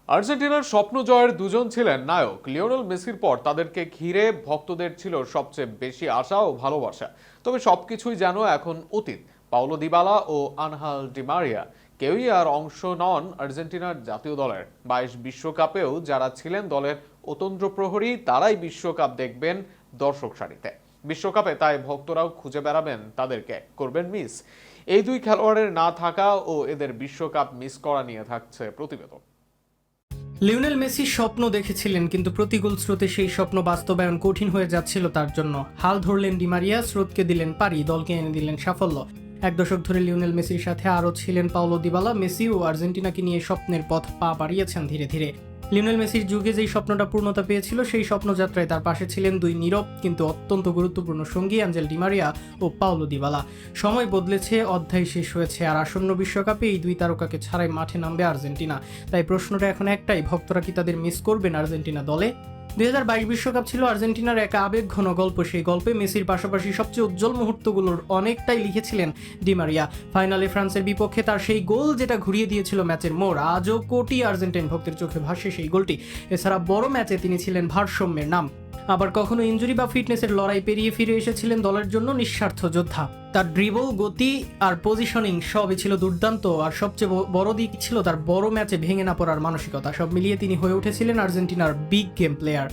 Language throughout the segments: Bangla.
আর্জেন্টিনার স্বপ্ন জয়ের দুজন ছিলেন নায়ক। লিওনেল মেসির পর তাদেরকে ঘিরে ভক্তদের ছিল সবচেয়ে বেশি আশা ও ভালোবাসা। তবে সবকিছুই যেন এখন অতীত। পাওলো দিবালা ও আনহাল ডি মারিয়া কেউই আর অংশ নন আর্জেন্টিনার জাতীয় দলের। 22 বিশ্বকাপেও যারা ছিলেন দলের অতন্দ্র প্রহরী, তারাই বিশ্বকাপ দেখবেন দর্শক সারিতে। বিশ্বকাপে তাই ভক্তরাও খুঁজে বেড়াবেন তাদেরকে, করবেন মিস। এই দুই খেলোয়াড়ের না থাকা ও এদের বিশ্বকাপ মিস করা নিয়ে থাকছে প্রতিবেদন। লিওনেল মেসি স্বপ্ন দেখেছিলেন, কিন্তু প্রতিকূল স্রোতে সেই স্বপ্ন বাস্তবায়ন কঠিন হয়ে যাচ্ছিল তার জন্য। হাল ধরলেন ডি মারিয়া, স্রোতকে দিলেন পারি, দলকে এনে দিলেন সাফল্য। এক দশক ধরে লিওনেল মেসির সাথে আরও ছিলেন পাওলো দিবালা। মেসি ও আর্জেন্টিনাকে নিয়ে স্বপ্নের পথ পা বাড়িয়েছেন ধীরে ধীরে। লিওনেল মেসির যুগে যেই স্বপ্নটা পূর্ণতা পেয়েছিল, সেই স্বপ্নযাত্রায় তার পাশে ছিলেন দুই নীরব কিন্তু অত্যন্ত গুরুত্বপূর্ণ সঙ্গী, আঞ্জেল ডি মারিয়া ও পাওলো দিবালা। সময় বদলেছে, অধ্যায় শেষ হয়েছে, আর আসন্ন বিশ্বকাপে এই দুই তারকাকে ছাড়াই মাঠে নামবে আর্জেন্টিনা। তাই প্রশ্নটা এখন একটাই, ভক্তরা কি তাদের মিস করবেন আর্জেন্টিনা দলে? 2022 বিশ্বকাপ ছিল আর্জেন্টিনার এক আবেগঘন গল্প। সেই গল্পে মেসির পাশাপাশি সবচেয়ে উজ্জ্বল মুহূর্তগুলোর অনেকটাই লিখেছিলেন ডি মারিয়া। ফাইনালে ফ্রান্সের বিপক্ষে তার সেই গোল, যেটা ঘুরিয়ে দিয়েছিল ম্যাচের মোড়, আজও কোটি আর্জেন্টাইন ভক্তের চোখে ভাসে সেই গোলটি। এছাড়া বড় ম্যাচে তিনি ছিলেন ভারসাম্যের নাম। আবার কখনো ইনজুরি বা ফিটনেসের লড়াই পেরিয়ে ফিরে এসেছিলেন দলের জন্য নিঃস্বার্থ যোদ্ধা। তার ড্রিবল, গতি আর পজিশনিং সবই ছিল দুর্দান্ত। আর সবচেয়ে বড় দিক ছিল তার বড় ম্যাচে ভেঙে না পড়ার মানসিকতা। সব মিলিয়ে তিনি হয়ে উঠেছিলেন আর্জেন্টিনার বিগ গেম প্লেয়ার।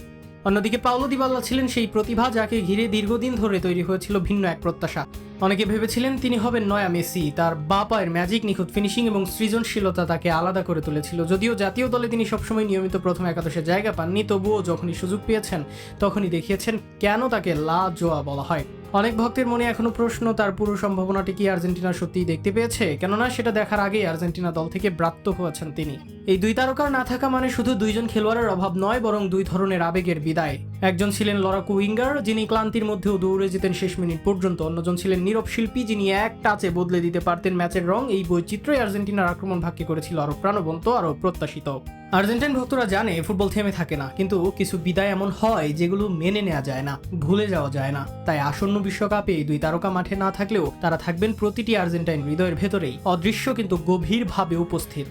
অন্যদিকে পাওলো দিবালা ছিলেন সেই প্রতিভা যাকে ঘিরে দীর্ঘদিন ধরে তৈরি হয়েছিল ভিন্ন এক প্রত্যাশা। অনেকে ভেবেছিলেন তিনি হবেন নয়া মেসি। তার বা পায়ের ম্যাজিক, নিখুঁত ফিনিশিং এবং সৃজনশীলতা তাকে আলাদা করে তুলেছিল। যদিও জাতীয় দলে তিনি সবসময় নিয়মিত প্রথম একাদশে জায়গা পাননি, তবুও যখনই সুযোগ পেয়েছেন তখনই দেখিয়েছেন কেন তাকে লা জোয়া বলা হয়। অনেক ভক্তের মনে এখনো প্রশ্ন, তার পুরো সম্ভাবনাটি কি আর্জেন্টিনা সত্যিই দেখতে পেয়েছে? কেননা সেটা দেখার আগেই আর্জেন্টিনা দল থেকে ব্রাত্য হয়েছেন তিনি। এই দুই তারকার না থাকা মানে শুধু দুইজন খেলোয়াড়ের অভাব নয়, বরং দুই ধরনের আবেগের বিদায়। একজন ছিলেন লড়াকু উইঙ্গার, যিনি ক্লান্তির মধ্যেও দৌড়ে যেতেন শেষ মিনিট পর্যন্ত। অন্যজন ছিলেন নীরব শিল্পী, যিনি এক টাচে বদলে দিতে পারতেন ম্যাচের রং। এই বৈচিত্র্যই আর্জেন্টিনার আক্রমণ ভাগকে করেছিল আরো প্রাণবন্ত, আরো প্রত্যাশিত। আর্জেন্টাইন ভক্তরা জানে ফুটবল থেমে থাকে না, কিন্তু কিছু বিদায় এমন হয় যেগুলো মেনে নেওয়া যায় না, ভুলে যাওয়া যায় না। তাই আসন্ন বিশ্বকাপে এই দুই তারকা মাঠে না থাকলেও তারা থাকবেন প্রতিটি আর্জেন্টাইন হৃদয়ের ভেতরেই, অদৃশ্য কিন্তু গভীরভাবে উপস্থিত।